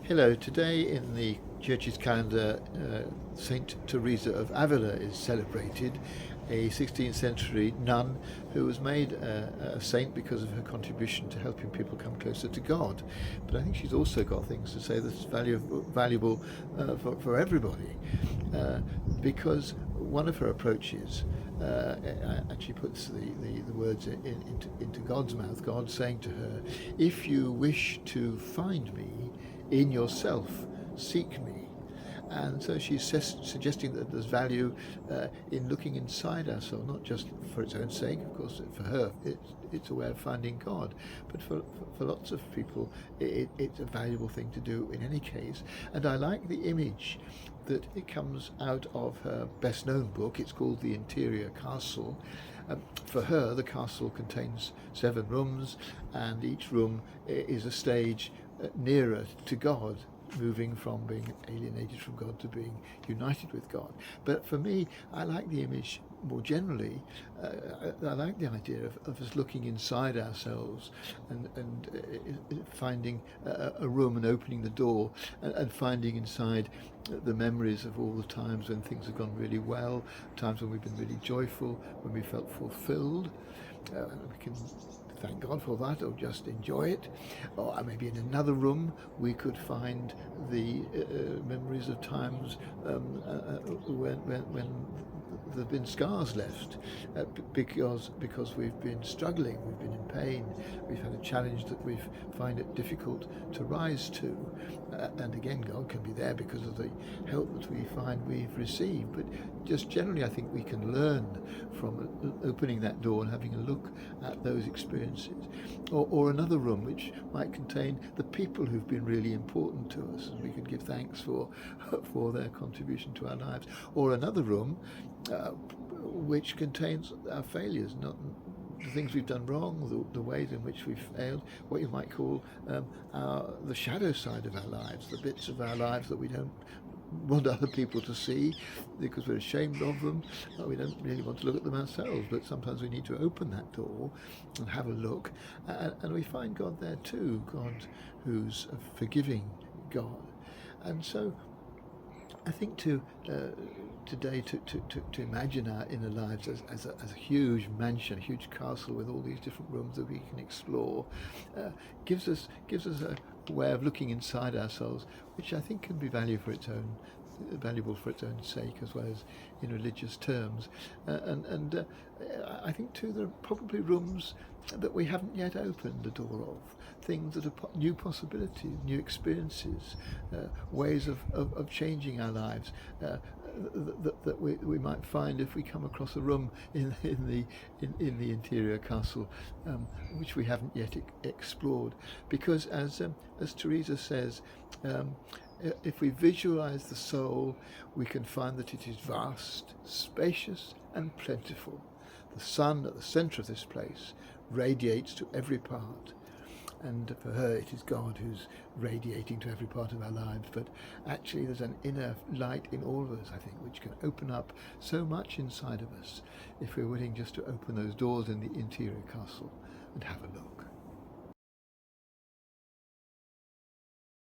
Hello, today in the church's calendar, Saint Teresa of Avila is celebrated, a 16th century nun who was made a saint because of her contribution to helping people come closer to God. But I think she's also got things to say that's valuable for everybody, because one of her approaches actually puts the words into God's mouth, God saying to her, if you wish to find me in yourself, seek me. And so she's suggesting that there's value in looking inside ourselves, not just for its own sake. Of course, for her, it's a way of finding God. But for lots of people, it's a valuable thing to do in any case. And I like the image that it comes out of her best-known book. It's called The Interior Castle. For her, the castle contains 7 rooms, and each room is a stage nearer to God, moving from being alienated from God to being united with God. But for me, I like the image more generally. I like the idea of us looking inside ourselves and finding a room and opening the door and finding inside the memories of all the times when things have gone really well, times when we've been really joyful, when we felt fulfilled. We can thank God for that, or just enjoy it. Or maybe in another room we could find the memories of times when there have been scars left, because we've been struggling, we've been in pain, we've had a challenge that we find it difficult to rise to. And again, God can be there because of the help that we find we've received. But just generally, I think we can learn from opening that door and having a look at those experiences. Or another room which might contain the people who've been really important to us, and we can give thanks for their contribution to our lives. Or another room which contains our failures, not the things we've done wrong, the ways in which we've failed, what you might call the shadow side of our lives, the bits of our lives that we don't want other people to see because we're ashamed of them. We don't really want to look at them ourselves, but sometimes we need to open that door and have a look, and we find God there too, God who's a forgiving God. And so I think today to imagine our inner lives as a huge mansion, a huge castle with all these different rooms that we can explore, gives us a way of looking inside ourselves, which I think can be valuable for its own sake, as well as in religious terms. I think too there are probably rooms that we haven't yet opened the door of, things that are new possibilities, new experiences, ways of changing our lives, that we might find if we come across a room in the interior castle, which we haven't yet explored. Because as Teresa says, if we visualize the soul, we can find that it is vast, spacious, and plentiful. The sun at the center of this place radiates to every part. And for her, it is God who's radiating to every part of our lives. But actually, there's an inner light in all of us, I think, which can open up so much inside of us if we're willing just to open those doors in the interior castle and have a look.